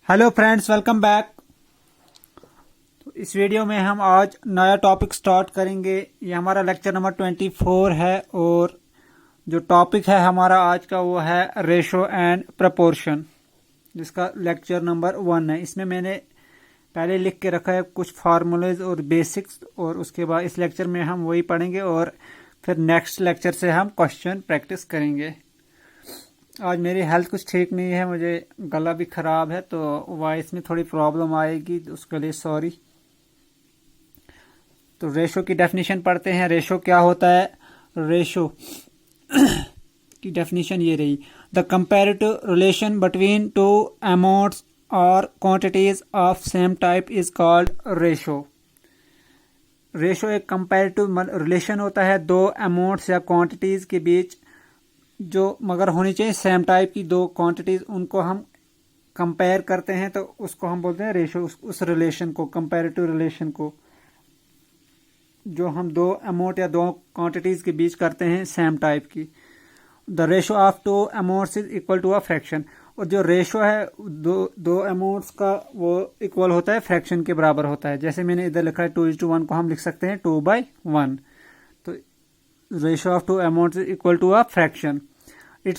Hello friends, welcome back. तो इस video में हम आज नया टॉपिक स्टार्ट करेंगे। ये हमारा लेक्चर नंबर 24 है और जो टॉपिक है हमारा आज का वो है रेशो एंड प्रपोर्शन, जिसका लेक्चर नंबर 1 है। इसमें मैंने पहले लिख के रखा है कुछ फार्मूलेज और बेसिक्स, और उसके बाद इस लेक्चर में हम वही पढ़ेंगे और फिर नेक्स्ट लेक्चर से हम क्वेश्चन प्रैक्टिस करेंगे। आज मेरी हेल्थ कुछ ठीक नहीं है, मुझे गला भी ख़राब है, तो वॉइस में थोड़ी प्रॉब्लम आएगी, उसके लिए सॉरी। तो रेशो की डेफिनेशन पढ़ते हैं। रेशो क्या होता है? रेशो की डेफिनेशन ये रही: the comparative relation between two amounts और quantities of same type is called ratio. Ratio एक कंपैरेटिव रिलेशन होता है दो अमाउंट्स या क्वांटिटीज के बीच, जो मगर होनी चाहिए सेम टाइप की दो क्वांटिटीज, उनको हम कंपेयर करते हैं तो उसको हम बोलते हैं रेशो। उस रिलेशन को, कंपैरेटिव रिलेशन को, जो हम दो अमाउंट या दो क्वांटिटीज के बीच करते हैं सेम टाइप की। The ratio of two amounts is equal to a fraction. और जो रेशो है दो अमाउंट्स का, वो इक्वल होता है फ्रैक्शन के बराबर होता है। जैसे मैंने इधर लिखा है 2:1 को हम लिख सकते हैं 2/1। तो ratio of two amounts is equal to a fraction. It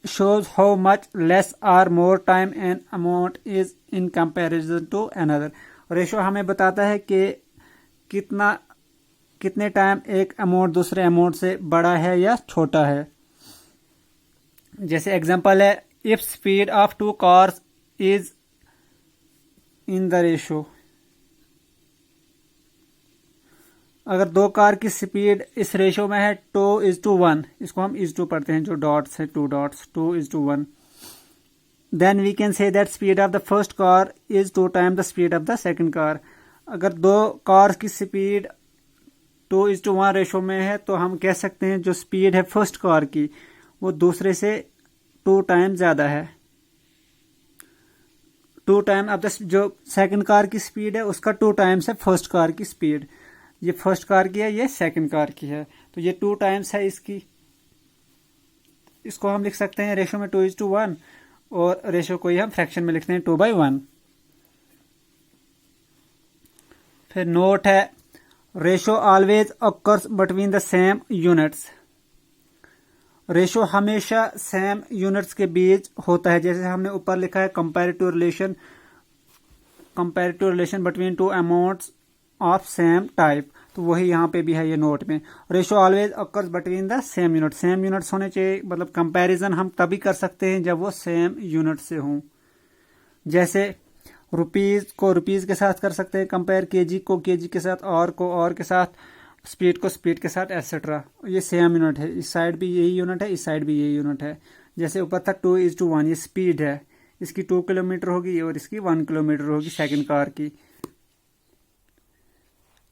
shows how much less or more time an amount is in comparison to another. Ratio हमें बताता है कि कितने टाइम एक अमाउंट दूसरे अमाउंट से बड़ा है या छोटा है। जैसे एग्जांपल है, if speed of two cars is in the ratio. अगर दो कार की स्पीड इस रेशो में है 2:1, इसको हम इज टू पढ़ते हैं, जो डॉट्स है 2 dots, 2:1, then we can say that speed of the first car is 2 time the speed of the second car. अगर दो कार्स की स्पीड 2:1 रेशो में है तो हम कह सकते हैं जो स्पीड है फर्स्ट कार की वो दूसरे से 2 टाइम ज्यादा है। 2 टाइम अब जो सेकंड कार की स्पीड है उसका 2 टाइम्स है फर्स्ट कार की स्पीड। ये फर्स्ट कार की है, ये सेकंड कार की है, तो ये 2 टाइम्स है इसकी। इसको हम लिख सकते हैं रेशो में 2:1, और रेशो को ही हम फ्रैक्शन में लिखते हैं 2/1। फिर नोट है, ratio always occurs between the same units. Ratio हमेशा सेम यूनिट्स के बीच होता है। जैसे हमने ऊपर लिखा है comparative relation between two amounts of same type, तो वही यहाँ पे भी है ये नोट में। Ratio always occurs between the same unit. Same units होने चाहिए, मतलब कंपैरिजन हम तभी कर सकते हैं जब वो सेम यूनिट से हों। जैसे रुपीज को रुपीज के साथ कर सकते हैं कंपेयर, केजी को केजी के साथ, और को और के साथ, स्पीड को स्पीड के साथ, एटसेट्रा। ये सेम यूनिट है, इस साइड भी यही यूनिट है, इस साइड भी यही यूनिट है। जैसे ऊपर था 2:1, ये स्पीड है, इसकी 2 किलोमीटर होगी और इसकी 1 किलोमीटर होगी सेकेंड कार की।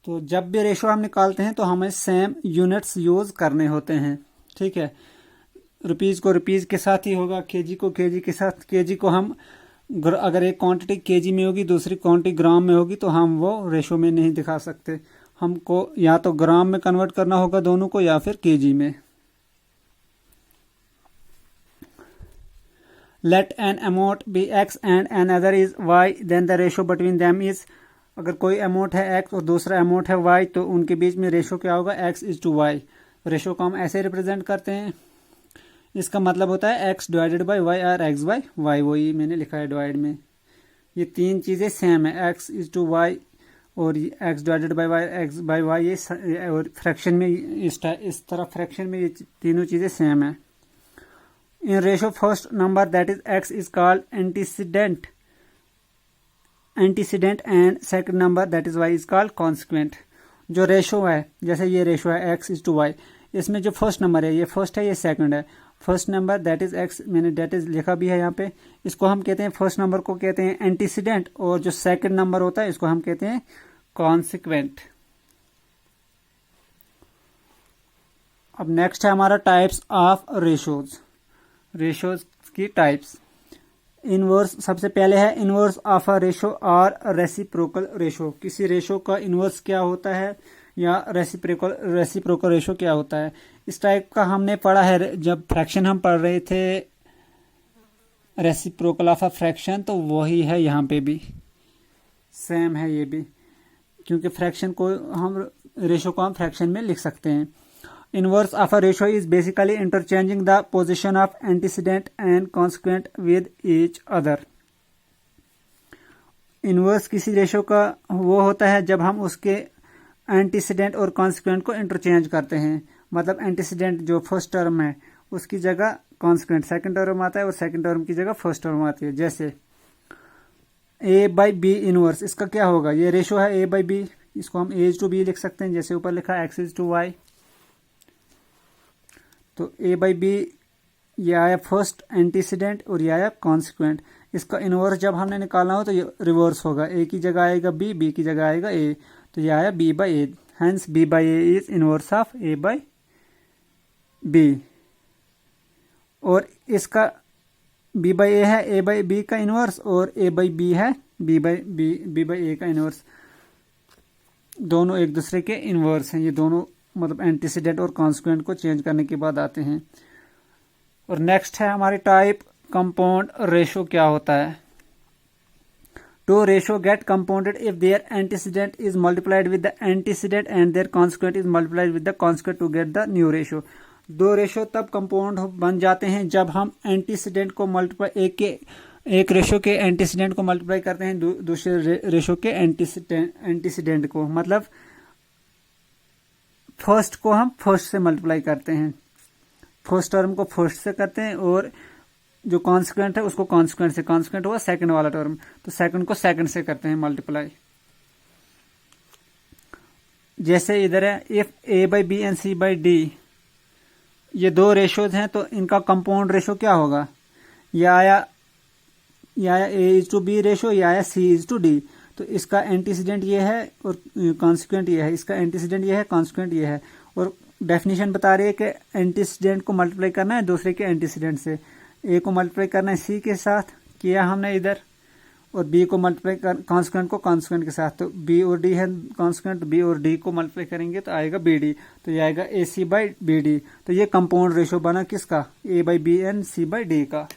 तो जब भी रेशो हम निकालते हैं तो हमें सेम यूनिट्स यूज करने होते हैं, ठीक है। रुपीज को रुपीज के साथ ही होगा, केजी को केजी के साथ। केजी को हम अगर एक क्वांटिटी केजी में होगी, दूसरी क्वांटिटी ग्राम में होगी, तो हम वो रेशो में नहीं दिखा सकते। हमको या तो ग्राम में कन्वर्ट करना होगा दोनों को, या फिर केजी में। Let an amount be x and another is y, then the ratio between them is. अगर कोई अमाउंट है एक्स और दूसरा अमाउंट है वाई, तो उनके बीच में रेशो क्या होगा? x:y। रेशो को हम ऐसे रिप्रेजेंट करते हैं, इसका मतलब होता है x/y और x/y। वही मैंने लिखा है डिवाइड में। ये तीन चीज़ें सेम है, x:y और x/y, x/y, ये और फ्रैक्शन में इस तरह फ्रैक्शन में ये तीनों चीज़ें सेम है। In ratio first number that is x is called antecedent and second number that is y is called consequent. जो रेशो है, जैसे ये रेशो है x:y, इसमें जो फर्स्ट नंबर है ये फर्स्ट है, ये सेकंड है। First number that is x, मैंने दैट इज लिखा भी है यहाँ पे। इसको हम कहते हैं, फर्स्ट नंबर को कहते हैं एंटीसीडेंट, और जो सेकंड नंबर होता है इसको हम कहते हैं कॉन्सिक्वेंट। अब नेक्स्ट है हमारा टाइप्स ऑफ रेशोज। रेशोज की टाइप्स। इनवर्स सबसे पहले है इनवर्स ऑफ अ रेशो और रेसिप्रोकल रेशो। किसी रेशो का इनवर्स क्या होता है या रेसिप्रोकल रेशो क्या होता है। इस टाइप का हमने पढ़ा है जब फ्रैक्शन हम पढ़ रहे थे रेसिप्रोकल ऑफ अ फ्रैक्शन, तो वही है यहाँ पे भी सेम है ये भी, क्योंकि फ्रैक्शन को हम रेशो को हम फ्रैक्शन में लिख सकते हैं। Inverse of a ratio is basically interchanging the position of antecedent and consequent with each other. Inverse किसी रेशो का वो होता है जब हम उसके एंटीसीडेंट और कॉन्सिक्वेंट को इंटरचेंज करते हैं। मतलब एंटीसीडेंट जो फर्स्ट टर्म है उसकी जगह कॉन्सिक्वेंट सेकंड टर्म आता है और सेकंड टर्म की जगह फर्स्ट टर्म आती है। जैसे ए बाई बी इनवर्स, इसका क्या होगा, ये रेशो है ए बाई बी, इसको हम ए टू बी लिख सकते हैं, जैसे ऊपर लिखा एक्स इज टू वाई। तो ए बाई बी ये आया फर्स्ट एंटीसीडेंट और ये आया कॉन्सिक्वेंट। इसका इनवर्स जब हमने निकालना हो तो ये रिवर्स होगा, ए की जगह आएगा बी की जगह आएगा ए, तो ये आया B by A, hence B by A is inverse of A by B. और इसका बी बाई ए है ए बाई बी का इनवर्स और ए बाई बी है बी बाई ए का इनवर्स। दोनों एक दूसरे के इनवर्स हैं, ये दोनों मतलब एंटीसीडेंट और कॉन्सिक्वेंट को चेंज करने के बाद आते हैं। और नेक्स्ट है हमारी टाइप कंपाउंड रेशो क्या होता है। Two ratio get compounded if their antecedent is multiplied with the antecedent and their consequent is multiplied with the consequent to get the new ratio. दो रेशो तब कंपाउंड बन जाते हैं जब हम एंटीसीडेंट को मल्टीप्लाई एक रेशो के एंटीसीडेंट को मल्टीप्लाई करते हैं दूसरे रेशो के एंटीसीडेंट को। मतलब फर्स्ट को हम फर्स्ट से मल्टीप्लाई करते हैं, फर्स्ट टर्म को फर्स्ट से करते हैं और जो कॉन्सिक्वेंट है उसको कॉन्सिक्वेंट से, कॉन्सिक्वेंट हुआ सेकंड वाला टर्म तो सेकंड को सेकंड से करते हैं मल्टीप्लाई। जैसे इधर है if A by B and C by D, ये दो रेशोज हैं तो इनका कंपाउंड रेशो क्या होगा, ये आया ए इज टू बी रेशो, ये आया सी इज टू डी। तो इसका एंटीसीडेंट ये है और कॉन्सिक्वेंट ये है, इसका एंटीसीडेंट ये है कॉन्सिक्वेंट ये है। और डेफिनेशन बता रही है कि एंटीसीडेंट को मल्टीप्लाई करना है दूसरे के एंटीसीडेंट से। ए को मल्टीप्लाई करना है सी के साथ किया हमने इधर, और बी को मल्टीप्लाई कॉन्सिक्वेंट को कॉन्सिक्वेंट के साथ। तो बी और डी है कॉन्सिक्वेंट, बी और डी को मल्टीप्लाई करेंगे तो आएगा बी डी, तो ये आएगा A C by B D. तो ये कंपाउंड रेशो बना किसका, A by B and C by D का।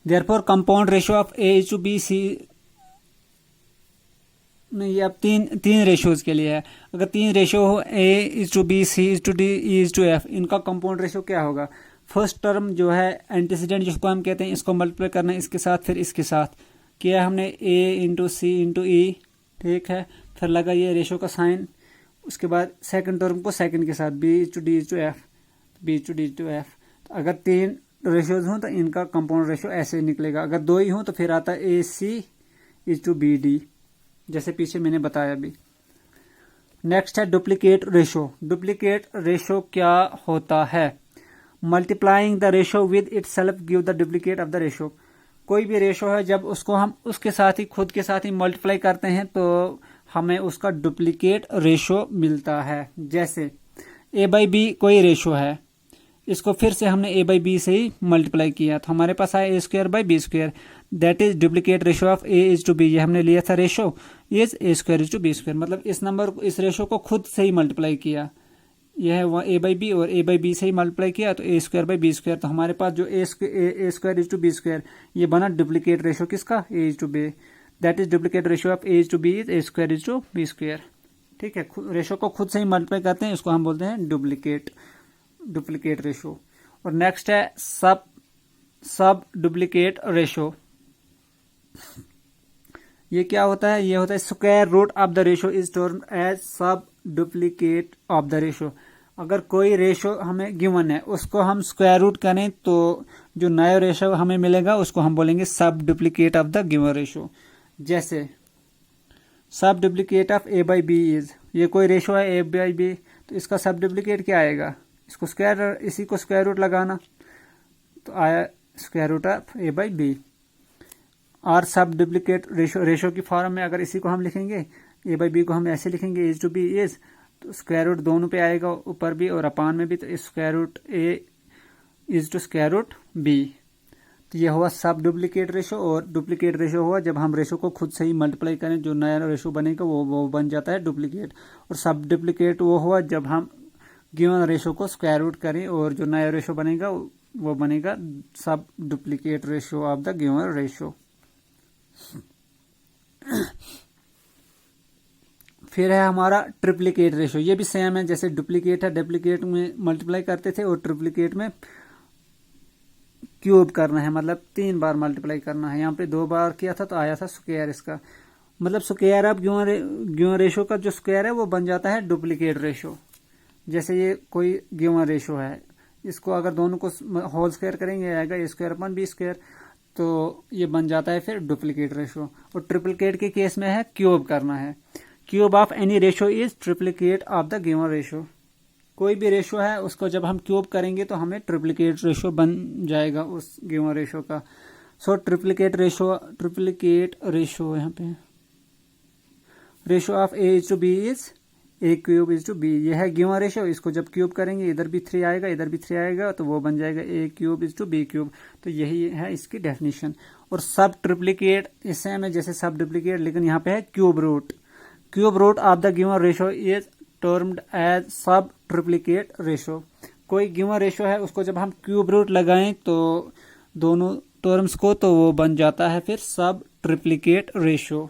Therefore compound ratio of A is to B C, नहीं अब तीन रेशोज के लिए है। अगर तीन रेशो हो A is to B C is to D E is to F, इनका कंपाउंड रेशो क्या होगा, फर्स्ट टर्म जो है एंटीसीडेंट जिसको हम कहते हैं इसको मल्टीप्लाई करना है इसके साथ, फिर इसके साथ किया हमने ए इंटू सी इंटू ई, ठीक है, फिर लगा ये रेशो का साइन, उसके बाद सेकंड टर्म को सेकंड के साथ B is to D is to F, B is to D is to F. अगर तीन रेशोज हों तो इनका कंपाउंड रेशो ऐसे निकलेगा। अगर दो ही हों तो फिर आता है ए सी इज टू बी डी, जैसे पीछे मैंने बताया अभी। नेक्स्ट है डुप्लीकेट रेशो। डुप्लीकेट रेशो क्या होता है, multiplying the ratio with it self give the duplicate of the ratio. कोई भी रेशो है जब उसको हम उसके साथ ही खुद के साथ ही मल्टीप्लाई करते हैं तो हमें उसका डुप्लीकेट रेशो मिलता है। जैसे ए बाई बी कोई रेशो है, इसको फिर से हमने ए बाई बी से ही मल्टीप्लाई किया तो हमारे पास आया A square by B square, that is duplicate ratio of A is to B. ये हमने लिया था ratio is A square is to B square, मतलब इस नंबर इस रेशो को खुद से ही मल्टीप्लाई किया। यह है ए बाई बी और ए बाई बी से ही मल्टीप्लाई किया तो A square by B square. तो हमारे पास जो A square is to B square ये बना डुप्लीकेट रेशो किसका, A is to B, that is duplicate ratio of A is to B is A square is to B square. ठीक है, ratio को खुद से ही मल्टीप्लाई करते हैं, इसको हम बोलते हैं डुप्लीकेट रेशो। और नेक्स्ट है सब डुप्लीकेट रेशो। ये क्या होता है, ये होता है square root of the ratio is termed as subduplicate of the ratio. अगर कोई रेशो हमें गिवन है उसको हम स्क्वायर रूट करें तो जो नया रेशो हमें मिलेगा उसको हम बोलेंगे subduplicate of the given ratio. जैसे subduplicate of A by B is, ये कोई रेशो है ए बाई बी, तो इसका सब डुप्लीकेट क्या आएगा, इसको इसी को स्क्वायर रूट लगाना तो आया square root of A by B. और सब डुप्लीकेट रेशो की फॉर्म में अगर इसी को हम लिखेंगे ए बाई बी को हम ऐसे लिखेंगे इज टू बी इज, तो स्क्वायर रूट दोनों पे आएगा, ऊपर भी और अपान में भी, तो square root A is to square root B. तो ये हुआ सब डुप्लीकेट रेशो। और डुप्लीकेट रेशो हुआ जब हम रेशो को खुद से ही मल्टीप्लाई करें, जो नया रेशो बनेगा वो बन जाता है डुप्लीकेट। और सब डुप्लीकेट वो हुआ जब हम गिवन रेशो को स्क्वायर रूट करें और जो नया रेशो बनेगा वो बनेगा सब duplicate ratio of the given ratio. फिर है हमारा ट्रिप्लीकेट रेशो। ये भी सेम है, जैसे डुप्लीकेट है, डुप्लीकेट में मल्टीप्लाई करते थे और ट्रिप्लीकेट में क्यूब करना है, मतलब 3 बार मल्टीप्लाई करना है। यहाँ पे 2 बार किया था तो आया था स्क्वायर इसका, मतलब स्क्वायर ऑफ गिवन रेशो का जो स्क्वायर है वो बन जाता है डुप्लीकेट रेशो। जैसे ये कोई गिवन रेशो है, इसको अगर दोनों को होल स्क्वायर करेंगे आएगा ए स्क्वायर अपन बी स्क्वायर, तो ये बन जाता है फिर डुप्लीकेट रेशो। और ट्रिप्लीकेट के केस में है क्यूब करना है। Cube of any ratio is triplicate of the given ratio. कोई भी रेशो है उसको जब हम क्यूब करेंगे तो हमें ट्रिप्लीकेट रेशो बन जाएगा उस गिवन रेशो का। सो ट्रिप्लीकेट रेशो यहाँ पे ratio of A is to B is A cube is to B. यह है गिवन रेशो, इसको जब क्यूब करेंगे इधर भी 3 आएगा इधर भी 3 आएगा तो वो बन जाएगा A cube is to B cube. तो यही है इसकी डेफिनेशन। और सब ट्रिप्लीकेट इससे में जैसे सब डुप्लीकेट, लेकिन यहाँ पे है cube root. Cube root of the given ratio is termed as subtriplicate ratio. कोई गिवन रेशो है उसको जब हम क्यूब रूट लगाएं तो दोनों टर्म्स को, तो वो बन जाता है फिर सब triplicate ratio.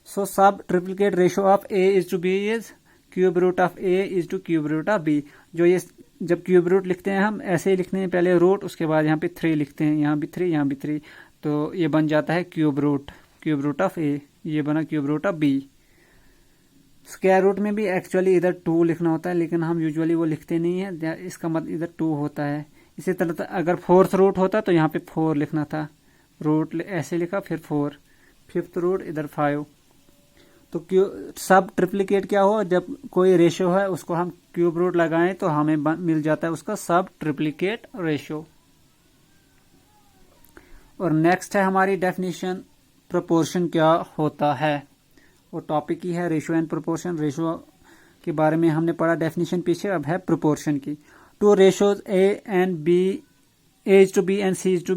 So subtriplicate ratio of A is to B is cube root of A is to cube root of B. जो ये जब क्यूब रूट लिखते हैं हम ऐसे ही लिखते हैं, पहले रूट उसके बाद यहाँ पे 3 लिखते हैं, यहाँ भी 3 यहाँ भी 3, तो ये बन जाता है क्यूब रूट ऑफ ए, ये बना cube root of B. Square root में भी एक्चुअली इधर 2 लिखना होता है, लेकिन हम यूजुअली वो लिखते नहीं है, इसका मतलब इधर 2 होता है। इसी तरह अगर 4th रूट होता तो यहाँ पे 4 लिखना था, रूट ऐसे लिखा फिर 4, 5th रूट इधर 5। तो सब ट्रिप्लीकेट क्या हो, जब कोई रेशो है उसको हम क्यूब रूट लगाएं तो हमें मिल जाता है उसका सब ट्रिप्लीकेट रेशो। और नेक्स्ट है हमारी डेफिनेशन प्रोपोर्शन क्या होता है। वो टॉपिक ही है रेशो एंड प्रोपोर्शन। रेशो के बारे में हमने पढ़ा डेफिनेशन पीछे, अब है प्रोपोर्शन की। Two ratios A and B, A is to B and C is to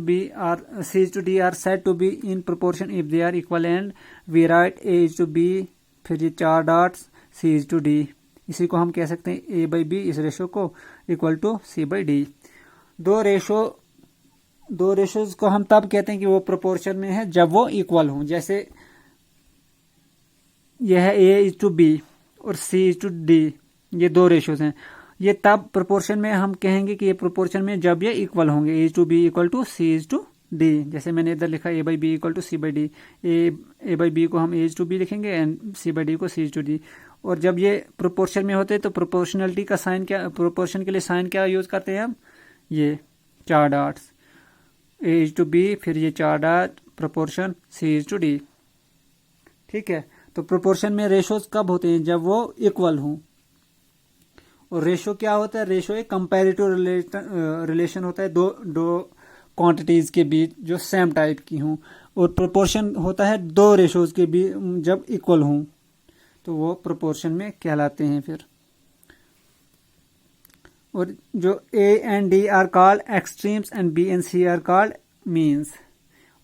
D are said to be in proportion if they are equal, and we write A is to B, फिर ये 4 dots C is to D। इसी को हम कह सकते हैं A by B, इस ratio को equal to C by D। दो रेशोज को हम तब कहते हैं कि वो प्रोपोर्शन में है जब वो इक्वल हों। जैसे यह है A is to B और C is to D, ये 2 रेशोज हैं। ये तब प्रोपोर्शन में हम कहेंगे कि ये प्रोपोर्शन में जब ये इक्वल होंगे, A to B equal to C is to D. जैसे मैंने इधर लिखा A by B equal to C by D, A by B को हम ए टू बी लिखेंगे एंड सी बाई डी को सी टू डी। और जब ये प्रोपोर्शन में होते हैं तो प्रोपोर्शनलिटी का साइन क्या, प्रोपोर्शन के लिए साइन क्या यूज करते हैं हम, ये 4 डॉट्स, ए टू बी फिर ये 4 dot proportion C is to D. ठीक है, तो प्रोपोर्शन में रेशोज कब होते हैं, जब वो इक्वल हों। और रेशो क्या होता है, रेशो एक कंपैरेटिव रिलेशन होता है दो क्वांटिटीज के बीच जो सेम टाइप की हों। और प्रोपोर्शन होता है 2 रेशोज के बीच जब इक्वल हों, तो वो प्रोपोर्शन में कहलाते हैं फिर। और जो A and D are called extremes and B and C are called means.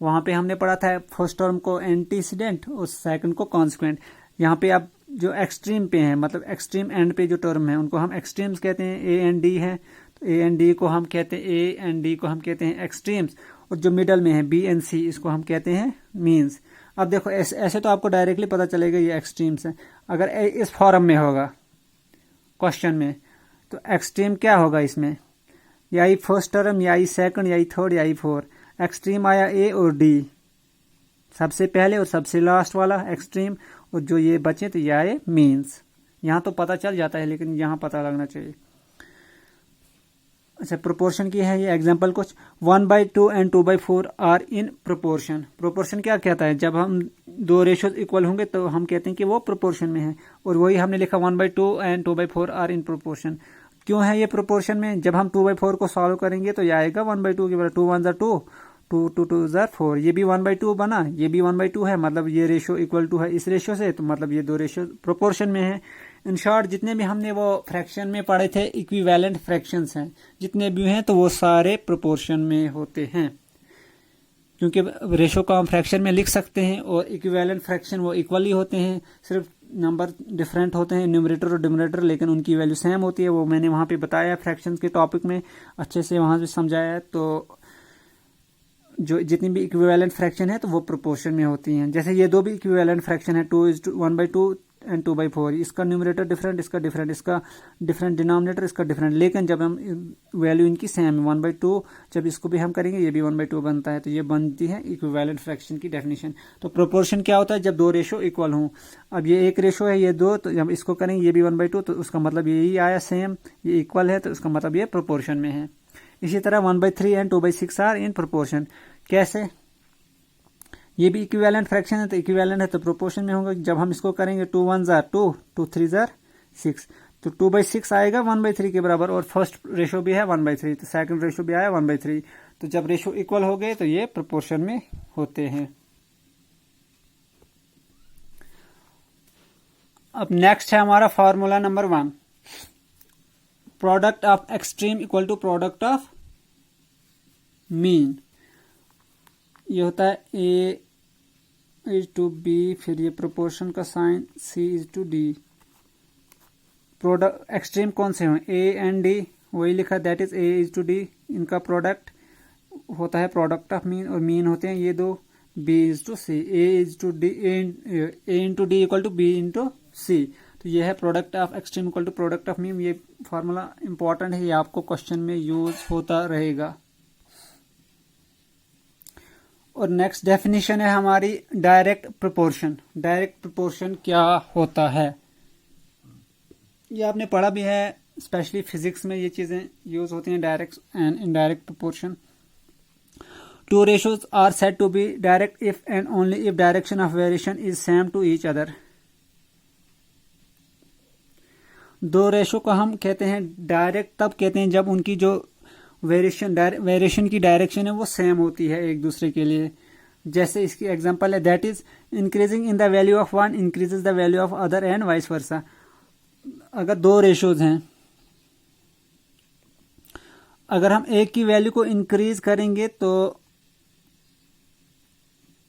वहां पे हमने पढ़ा था फर्स्ट टर्म को एंटीसीडेंट और सेकंड को कॉन्सिक्वेंट। यहाँ पे अब जो एक्सट्रीम पे है, मतलब एक्सट्रीम एंड पे जो टर्म है उनको हम एक्सट्रीम्स कहते हैं। ए एंड डी है तो ए एंड डी को हम कहते हैं एक्सट्रीम्स। और जो मिडल में है बी एंड सी, इसको हम कहते हैं मीन्स। अब देखो ऐसे तो आपको डायरेक्टली पता चलेगा ये एक्सट्रीम्स है। अगर इस फॉर्म में होगा क्वेश्चन में तो एक्सट्रीम क्या होगा इसमें, या ही फर्स्ट टर्म या ही सेकंड या ही थर्ड या ही 4। एक्सट्रीम आया ए और डी, सबसे पहले और सबसे लास्ट वाला एक्सट्रीम, और जो ये बचे तो ये आए मीन्स। यहाँ तो पता चल जाता है लेकिन यहाँ पता लगना चाहिए। अच्छा, प्रोपोर्शन की है ये एग्जांपल कुछ। 1/2 and 2/4 are in proportion. Proportion क्या कहता है, जब हम 2 रेशोज इक्वल होंगे तो हम कहते हैं कि वो प्रोपोर्शन में है। और वही हमने लिखा 1/2 एंड 2/4 आर इन प्रोपोर्शन। क्यों है ये प्रोपोर्शन में, जब हम 2/4 को सॉल्व करेंगे तो ये आएगा 1/2 के बराबर। 2 1 2, 2 2 2 4, ये भी 1/2 बना, ये भी 1/2 है, मतलब ये रेशो इक्वल टू है इस रेशो से, तो मतलब ये 2 रेशो प्रोपोर्शन में है। इन शॉर्ट जितने भी हमने वो फ्रैक्शन में पढ़े थे इक्विवेलेंट फ्रैक्शंस हैं, जितने भी हैं तो वो सारे प्रोपोर्शन में होते हैं। क्योंकि रेशो को हम फ्रैक्शन में लिख सकते हैं और इक्विवेलेंट फ्रैक्शन वो इक्वली होते हैं। सिर्फ नंबर डिफरेंट होते हैं न्यूमरेटर और डिनोमिनेटर, लेकिन उनकी वैल्यू सेम होती है। वो मैंने वहाँ पे बताया फ्रैक्शंस के टॉपिक में अच्छे से वहाँ से समझाया है। तो जो जितनी भी इक्विवेलेंट फ्रैक्शन है तो वो प्रोपोर्शन में होती हैं। जैसे ये दो भी इक्विवेलेंट फ्रैक्शन है 2:1/2 एंड 2/4, इसका न्यूमरेटर डिफरेंट, इसका डिफरेंट, इसका डिफरेंट डिनोमिनेटर, इसका डिफरेंट, लेकिन जब हम वैल्यू इनकी सेम 1/2, जब इसको भी हम करेंगे ये भी 1/2 बनता है, तो ये बनती है इक्विवेलेंट फ्रैक्शन की डेफिनेशन। तो प्रोपोर्शन क्या होता है? जब दो रेशो इक्वल हों। अब ये एक रेशो है, ये दो, तो जब इसको करेंगे ये भी 1/2, तो उसका मतलब यही आया सेम, ये इक्वल है, तो उसका मतलब ये प्रोपोर्शन में है। इसी तरह 1/3 एंड 2/6 आर इन प्रोपोर्शन। कैसे? ये भी इक्विवेलेंट फ्रैक्शन है, तो इक्विवेलेंट है तो प्रोपोर्शन में होंगे। जब हम इसको करेंगे 2 1 जार 2, 2 3 जार 6, तो 2/6 आएगा 1/3 के बराबर, और फर्स्ट रेशो भी है 1/3, तो सेकंड रेशो भी आया 1/3। तो जब रेशो इक्वल हो गए तो ये प्रोपोर्शन में होते हैं। अब नेक्स्ट है हमारा formula number 1, product of extreme equal to product of mean. ये होता है A इज टू B, फिर ये प्रोपोर्शन का sign C is to D। Product extreme कौन से हों? A एंड D, वही लिखा, that is A is to D। इनका प्रोडक्ट होता है प्रोडक्ट ऑफ मीन, और मीन होते हैं ये दो, B is to C। A is to D, A into D equal to B into C। तो ये है product of extreme equal to product of mean. ये फॉर्मूला इंपॉर्टेंट है, ये आपको क्वेश्चन में यूज होता रहेगा। और नेक्स्ट डेफिनेशन है हमारी डायरेक्ट प्रोपोर्शन। डायरेक्ट प्रोपोर्शन क्या होता है? ये आपने पढ़ा भी है, स्पेशली फिजिक्स में ये चीजें यूज होती हैं, direct and indirect proportion. Two ratios are said to be direct if and only if direction of variation is same to each other. दो रेशो को हम कहते हैं डायरेक्ट तब कहते हैं जब उनकी जो वेरिएशन की डायरेक्शन है वो सेम होती है एक दूसरे के लिए। जैसे इसकी एग्जांपल है, that is increasing in the value of one increases the value of other and vice versa. अगर दो रेशोज हैं, अगर हम एक की वैल्यू को इंक्रीज करेंगे तो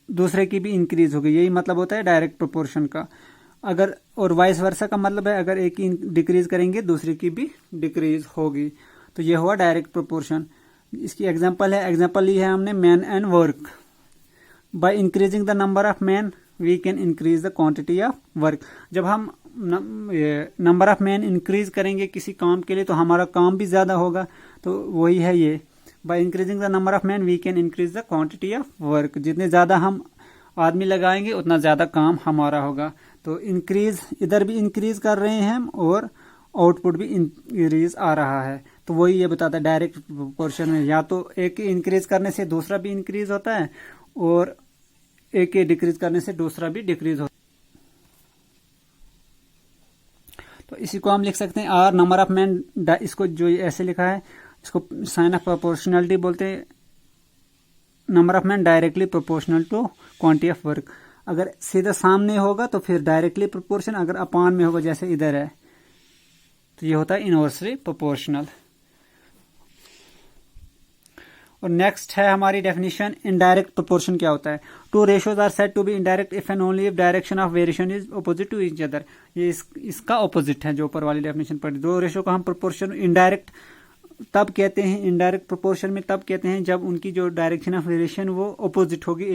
दूसरे की भी इंक्रीज होगी, यही मतलब होता है डायरेक्ट प्रोपोर्शन का। अगर और वाइस वर्सा का मतलब है अगर एक की डिक्रीज करेंगे दूसरे की भी डिक्रीज होगी, तो ये हुआ डायरेक्ट प्रोपोर्शन। इसकी एग्जांपल ली है हमने man and work. By increasing the number of man we can increase the quantity of work. जब हम नंबर ऑफ मैन इंक्रीज करेंगे किसी काम के लिए तो हमारा काम भी ज्यादा होगा, तो वही है ये, by increasing the number of man we can increase the quantity of work. जितने ज्यादा हम आदमी लगाएंगे उतना ज्यादा काम हमारा होगा। तो इंक्रीज, इधर भी इंक्रीज कर रहे हैं हम और आउटपुट भी इंक्रीज आ रहा है। तो वही ये बताता है डायरेक्ट प्रोपोर्शन में, या तो एक इंक्रीज करने से दूसरा भी इंक्रीज होता है और एक के डिक्रीज करने से दूसरा भी डिक्रीज होता है। तो इसी को हम लिख सकते हैं आर नंबर ऑफ मैन। इसको जो ऐसे लिखा है इसको साइन ऑफ प्रोपोर्शनलिटी बोलते हैं। Number of man directly proportional to quantity of work. अगर सीधा सामने होगा तो फिर डायरेक्टली प्रोपोर्शन, अगर अपान में होगा जैसे इधर है तो ये होता है इनवर्सली प्रोपोर्शनल। और नेक्स्ट है हमारी डेफिनेशन इनडायरेक्ट प्रोपोर्शन क्या होता है। Two ratios are said to be indirect if and only if direction of variation is opposite to each other. ये इसका ऑपोजिट है जो ऊपर वाली डेफिनेशन पढ़ी। दो रेशियो को हम प्रोपोर्शन इनडायरेक्ट तब कहते हैं, इनडायरेक्ट प्रोपोर्शन में तब कहते हैं जब उनकी जो डायरेक्शन ऑफ वेरिएशन वो अपोजिट होगी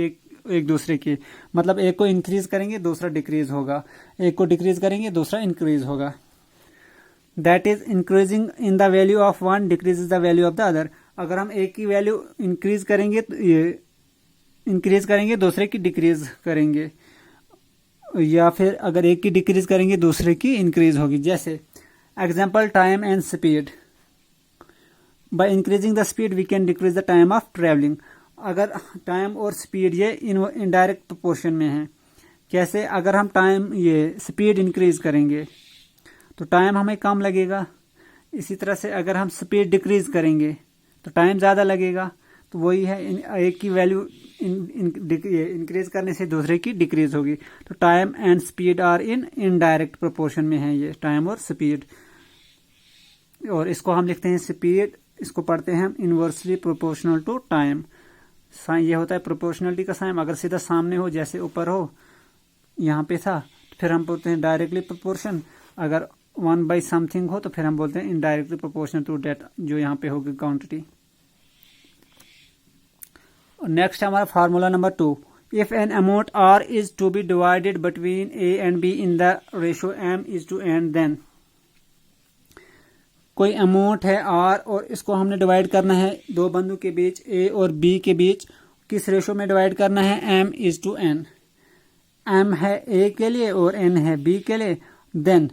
एक दूसरे की। मतलब एक को इंक्रीज करेंगे दूसरा डिक्रीज होगा, एक को डिक्रीज करेंगे दूसरा इंक्रीज होगा। That is increasing in the value of one decreases the value of the other. अगर हम एक की वैल्यू इंक्रीज करेंगे तो ये इंक्रीज करेंगे दूसरे की डिक्रीज करेंगे, या फिर अगर एक की डिक्रीज करेंगे दूसरे की इंक्रीज होगी। जैसे example time and speed. By increasing the speed we can decrease the time of travelling. अगर टाइम और स्पीड ये इनडायरेक्ट प्रोपोर्शन में है। कैसे? अगर हम टाइम ये स्पीड इंक्रीज करेंगे तो टाइम हमें कम लगेगा, इसी तरह से अगर हम स्पीड डिक्रीज करेंगे तो टाइम ज़्यादा लगेगा। तो वही है, एक की वैल्यू इंक्रीज करने से दूसरे की डिक्रीज होगी। तो time and speed are in indirect proportion में है ये, टाइम और स्पीड। और इसको हम लिखते हैं स्पीड, इसको पढ़ते हैं हम inversely proportional to time. Sign ये होता है प्रोपोर्शनलिटी का साइन। अगर सीधा सामने हो जैसे ऊपर हो यहाँ पे था फिर हम बोलते हैं डायरेक्टली प्रोपोर्शन, अगर 1 बाई समथिंग हो तो फिर हम बोलते हैं इनडायरेक्टली प्रोपोर्शनल टू डेट, जो यहाँ पे होगी क्वांटिटी। नेक्स्ट हमारा formula number 2, if an amount R is to be divided between A and B in the ratio M is to N, then कोई अमाउंट है आर और इसको हमने डिवाइड करना है दो बंदों के बीच, ए और बी के बीच, किस रेशो में डिवाइड करना है, M is to N. M है ए के लिए और एन है बी के लिए, देन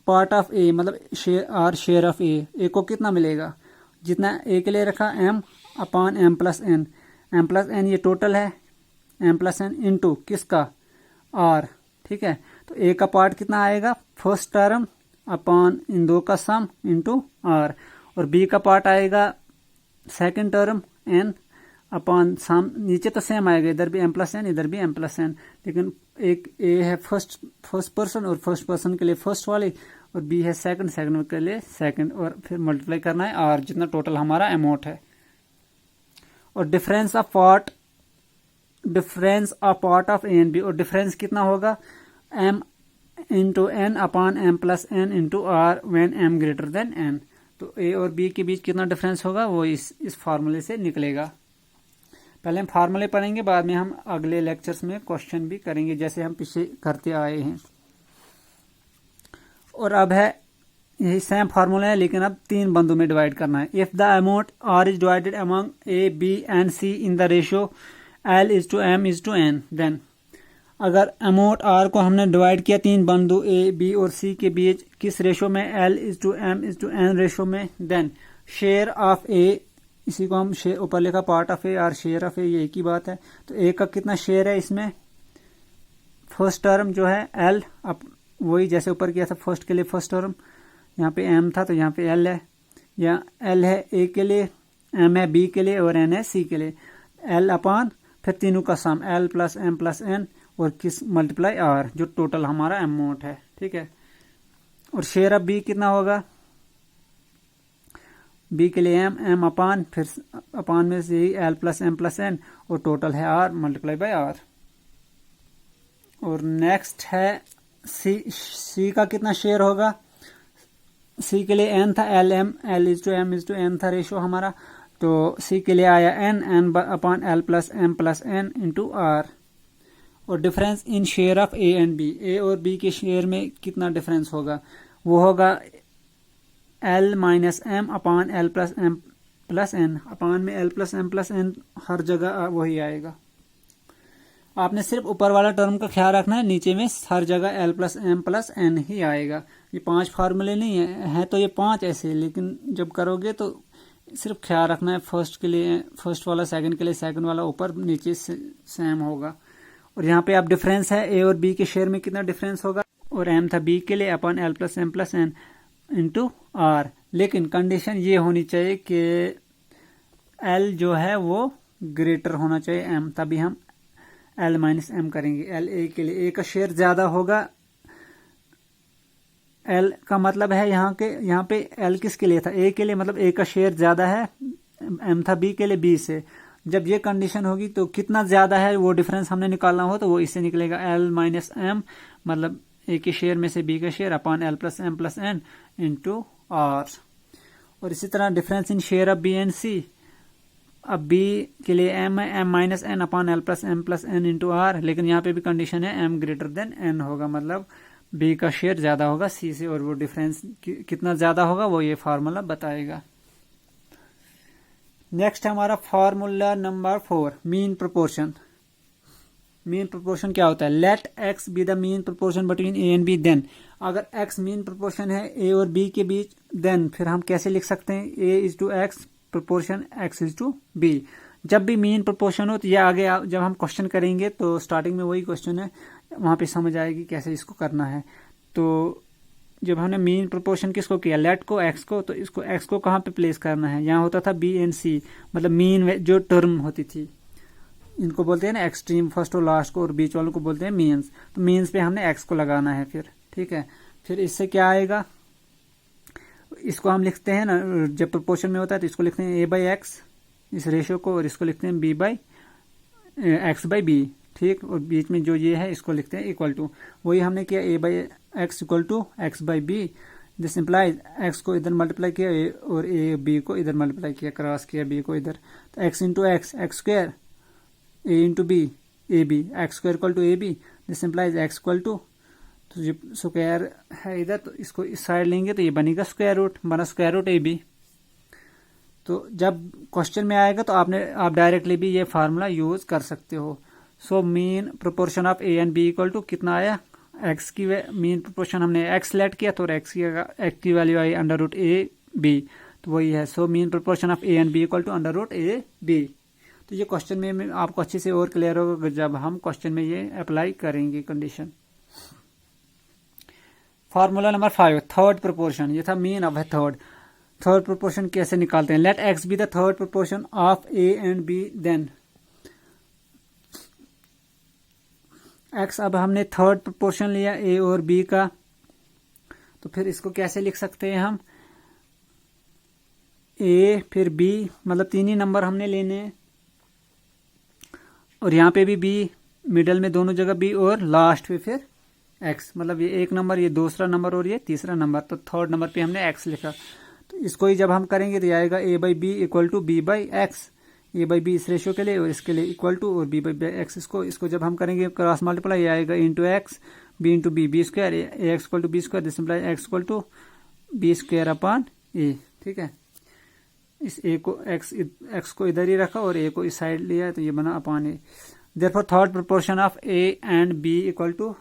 पार्ट ऑफ ए मतलब share or share of A को कितना मिलेगा, जितना ए के लिए रखा M upon M plus N, M plus N ये टोटल है, एम प्लस एन इंटू किसका आर, ठीक है। तो ए का पार्ट कितना आएगा, फर्स्ट टर्म अपॉन इन दो का सम इंटू आर, और बी का पार्ट आएगा सेकंड टर्म एन अपॉन सम, नीचे तो सेम आएगा, इधर भी एम प्लस एन इधर भी एम प्लस एन, लेकिन एक ए है फर्स्ट पर्सन और फर्स्ट पर्सन के लिए फर्स्ट वाली, और बी है सेकंड के लिए सेकंड, और फिर मल्टीप्लाई करना है आर जितना टोटल हमारा अमाउंट है। और difference of part of A and B, और डिफरेंस कितना होगा, M into N upon M plus N into R when M greater than N. तो ए और बी के बीच कितना डिफरेंस होगा वो इस फार्मूले से निकलेगा। पहले हम फार्मूले पढ़ेंगे, बाद में हम अगले लेक्चर्स में क्वेश्चन भी करेंगे जैसे हम पीछे करते आए हैं। और अब है यही सेम फार्मूला है, लेकिन अब 3 बंदों में डिवाइड करना है। If the amount R is divided among A B and C in the ratio L is to M is to N, then अगर अमाउंट आर को हमने डिवाइड किया 3 बंदू ए बी और सी के बीच, किस रेशो में, L is to M is to N ratio में, देन शेयर ऑफ ए, इसी को हम शेयर ऊपर लिखा पार्ट ऑफ ए और शेयर ऑफ ए, ये एक ही बात है। तो ए का कितना शेयर है इसमें, फर्स्ट टर्म जो है एल, अब वही जैसे ऊपर किया था फर्स्ट के लिए फर्स्ट टर्म, यहाँ पे एम था तो यहाँ पे एल है, या एल है ए के लिए, एम है बी के लिए और एन है सी के लिए, एल अपॉन फिर तीनों का सम एल प्लस एन और किस मल्टीप्लाई आर, जो टोटल हमारा अमाउंट है, ठीक है। और शेयर ऑफ बी कितना होगा, बी के लिए एम अपॉन फिर अपॉन में से ही एल प्लस एन और टोटल है आर मल्टीप्लाई बाय आर। और नेक्स्ट है सी का कितना शेयर होगा, सी के लिए एन था, एल इज टू एम था रेशो हमारा, तो सी के लिए आया N upon L plus N into R. और difference in share of A and B, A और बी के शेयर में कितना डिफरेंस होगा, वो होगा L minus M upon L plus N, upon में एल प्लस एन हर जगह वही आएगा। आपने सिर्फ ऊपर वाला टर्म का ख्याल रखना है, नीचे में हर जगह एल प्लस एन ही आएगा। ये 5 फार्मूले नहीं है तो ये 5 ऐसे, लेकिन जब करोगे तो सिर्फ ख्याल रखना है, फर्स्ट के लिए फर्स्ट वाला, सेकंड के लिए सेकंड वाला, ऊपर नीचे सेम होगा। और यहाँ पे आप डिफरेंस है ए और बी के शेयर में कितना डिफरेंस होगा, और एम था बी के लिए upon L plus N into R, लेकिन कंडीशन ये होनी चाहिए कि एल जो है वो ग्रेटर होना चाहिए एम, तभी हम एल माइनस एम करेंगे। एल ए के लिए, ए का शेयर ज्यादा होगा, एल का मतलब है यहाँ पे एल किसके लिए था, ए के लिए, मतलब ए का शेयर ज्यादा है, एम था बी के लिए बी से। जब ये कंडीशन होगी तो कितना ज्यादा है वो डिफरेंस हमने निकालना हो, तो वो इससे निकलेगा एल माइनस एम, मतलब ए के शेयर में से बी का share upon L plus N into R. और इसी तरह difference in share of B and सी, अब बी के लिए एम है, M minus N upon L plus N into R, लेकिन यहाँ पे भी कंडीशन है एम ग्रेटर देन एन होगा, मतलब बी का शेयर ज्यादा होगा सी से, और वो डिफरेंस कितना ज्यादा होगा वो ये फार्मूला बताएगा। नेक्स्ट हमारा formula number 4, mean proportion. Mean proportion क्या होता है, let x be the mean proportion between A and B, then अगर एक्स मीन प्रोपोर्शन है ए और बी के बीच, देन फिर हम कैसे लिख सकते हैं, a is to x proportion x is to b. जब भी मीन प्रोपोर्शन हो तो यह आगे जब हम क्वेश्चन करेंगे तो स्टार्टिंग में वही क्वेश्चन है, वहां पे समझ आएगी कैसे इसको करना है। तो जब हमने मीन प्रोपोर्शन किसको किया, लेट को एक्स को, तो इसको एक्स को कहाँ पे प्लेस करना है, यहाँ होता था बी एंड सी, मतलब मीन जो टर्म होती थी, इनको बोलते हैं ना एक्सट्रीम, फर्स्ट और लास्ट को, और बीच वालों को बोलते हैं मीन्स। तो मीन्स पे हमने एक्स को लगाना है फिर, ठीक है। फिर इससे क्या आएगा, इसको हम लिखते हैं ना, जब प्रोपोर्शन में होता है तो इसको लिखते हैं ए बाई एक्स इस रेशियो को, और इसको लिखते हैं B by x by B, ठीक, और बीच में जो ये है इसको लिखते हैं इक्वल टू। वही हमने किया a by x equal to x by B. This implies x को इधर मल्टीप्लाई किया और a b को इधर मल्टीप्लाई किया, क्रॉस किया b को इधर, तो x into x x square, a into B A B, x square equal to A B. This implies x equal to, तो ये स्क्वायर है इधर तो इसको इस साइड लेंगे तो ये बनेगा स्क्वायर रूट, बना स्क्वायर रूट ए बी। तो जब क्वेश्चन में आएगा तो आप डायरेक्टली भी ये फार्मूला यूज कर सकते हो। So mean proportion of A and B equal to कितना आया, एक्स की मीन प्रोपोर्शन हमने एक्स लेट किया तो एक्स की वैल्यू आई अंडर रूट ए बी, तो वही है। So mean proportion of A and B equal to under root A B. तो ये क्वेश्चन में आपको अच्छे से और क्लियर होगा जब हम क्वेश्चन में ये अप्लाई करेंगे condition. Formula number 5, third proportion, ये था मीन ऑफ थर्ड प्रोपोर्शन कैसे निकालते हैं। Let x be the third proportion of A and B, then x, अब हमने थर्ड प्रोपोर्शन लिया ए और बी का, तो फिर इसको कैसे लिख सकते हैं हम, ए फिर बी, मतलब तीन ही नंबर हमने लेने हैं, और यहाँ पे भी बी, मिडल में दोनों जगह बी, और लास्ट पे फिर एक्स, मतलब ये एक नंबर, ये दूसरा नंबर और ये तीसरा नंबर, तो थर्ड नंबर पे हमने एक्स लिखा। तो इसको ही जब हम करेंगे तो ये आएगा a by B equal to b by x, a by b इस रेशियो के लिए और इसके लिए इक्वल टू, और बी बाई एक्स इसको जब हम करेंगे क्रॉस मल्टीप्लाई, ये आएगा into x b into b square, a x equal to B square, this implies x equal to B square upon a. ठीक है, इस ए को एक्स को इधर ही रखा और ए को इस साइड लिया तो ये बना upon A. Therefore third proportion of A and B equal to,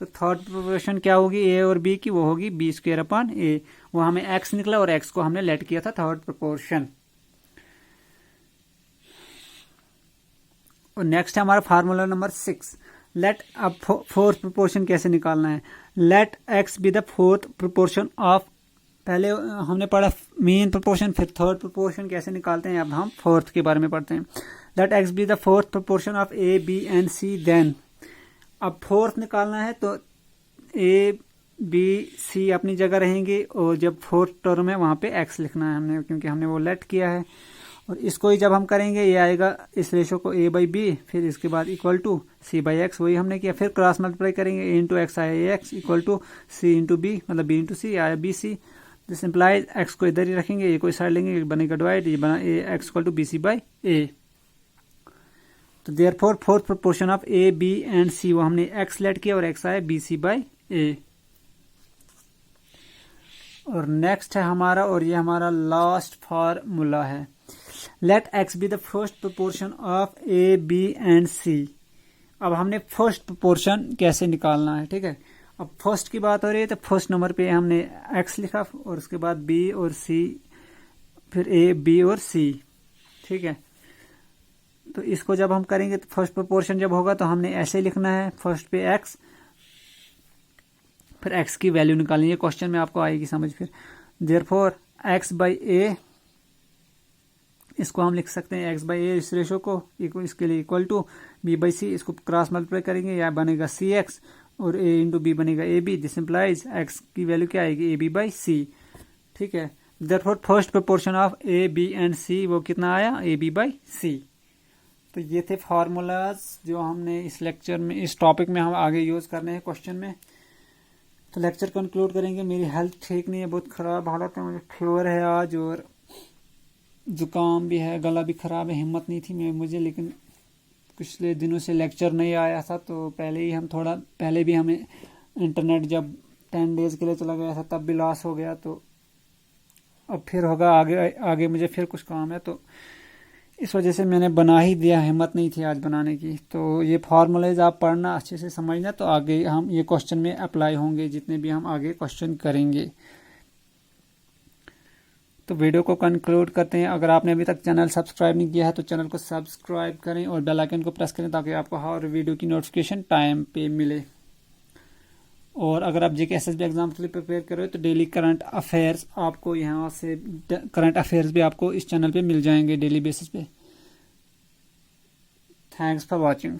तो थर्ड प्रोपोर्शन क्या होगी ए और बी की, वो होगी बी स्क्वायर अपॉन ए। वो हमें एक्स निकला और एक्स को हमने लेट किया था थर्ड प्रोपोर्शन। और नेक्स्ट है हमारा फार्मूला नंबर 6, लेट, अब फोर्थ प्रोपोर्शन कैसे निकालना है। Let x be the fourth proportion of, पहले हमने पढ़ा मीन प्रोपोर्शन, फिर थर्ड प्रोपोर्शन कैसे निकालते हैं, अब हम फोर्थ के बारे में पढ़ते हैं। Let x be the fourth proportion of A B and C, then, अब फोर्थ निकालना है तो ए बी सी अपनी जगह रहेंगे और जब फोर्थ टर्म है वहां पे एक्स लिखना है हमने, क्योंकि हमने वो लेट किया है। और इसको ही जब हम करेंगे ये आएगा इस रेशो को ए बाई बी, फिर इसके बाद equal to C by x, वही हमने किया। फिर क्रॉस मल्टीप्लाई करेंगे, ए इंटू एक्स आया a x equal to c into b, मतलब बी इंटू सी आया b c. This implies x को इधर ही रखेंगे, ए को इस साइड लेंगे, बनेगा डिवाइड, ये बना a x equal to B c by a. तो therefore fourth proportion of A B and c, वो हमने एक्स लेट किया और एक्स आया बी सी बाई ए। और नेक्स्ट है हमारा, और ये हमारा लास्ट फार्मूला है, let x be the first proportion of A B and सी। अब हमने फर्स्ट प्रोपोर्शन कैसे निकालना है, ठीक है। अब फर्स्ट की बात हो रही है तो फर्स्ट नंबर पे हमने एक्स लिखा और उसके बाद बी और सी, फिर ए बी और सी, ठीक है। तो इसको जब हम करेंगे तो फर्स्ट प्रोपोर्शन जब होगा तो हमने ऐसे लिखना है, फर्स्ट पे एक्स, फिर एक्स की वैल्यू निकालनी है, क्वेश्चन में आपको आएगी समझ। फिर देयरफॉर एक्स बाई ए, इसको हम लिख सकते हैं एक्स बाई ए, इस रेशो को इसके लिए इक्वल टू बी बाई सी, इसको क्रॉस मल्टीप्लाई करेंगे या बनेगा सी एक्स और ए इंटू बी बनेगा a B. This implies x की वैल्यू क्या आएगी, ए बी बाई सी, ठीक है। Therefore first proportion of A B and c वो कितना आया, ए बी बाई सी। तो ये थे फार्मूलाज जो हमने इस लेक्चर में, इस टॉपिक में हम आगे यूज करने हैं क्वेश्चन में। तो लेक्चर कंक्लूड करेंगे। मेरी हेल्थ ठीक नहीं है, बहुत ख़राब हालत है, मुझे फीवर है आज और जुकाम भी है, गला भी ख़राब है, हिम्मत नहीं थी मुझे, लेकिन पिछले दिनों से लेक्चर नहीं आया था तो पहले भी हमें इंटरनेट जब 10 डेज़ के लिए चला गया था तब भी लॉस हो गया, तो अब फिर होगा आगे मुझे फिर कुछ काम है, तो इस वजह से मैंने बना ही दिया, हिम्मत नहीं थी आज बनाने की। तो ये फार्मूलाज आप पढ़ना, अच्छे से समझना, तो आगे हम ये क्वेश्चन में अप्लाई होंगे जितने भी हम आगे क्वेश्चन करेंगे। तो वीडियो को कंक्लूड करते हैं। अगर आपने अभी तक चैनल सब्सक्राइब नहीं किया है तो चैनल को सब्सक्राइब करें और बेल आइकन को प्रेस करें ताकि आपको हर वीडियो की नोटिफिकेशन टाइम पे मिले। और अगर आप जेके एसएसबी एग्जाम के लिए प्रिपेयर कर रहे हो तो डेली करंट अफेयर्स आपको यहाँ से, करंट अफेयर्स भी आपको इस चैनल पे मिल जाएंगे डेली बेसिस पे। Thanks for watching.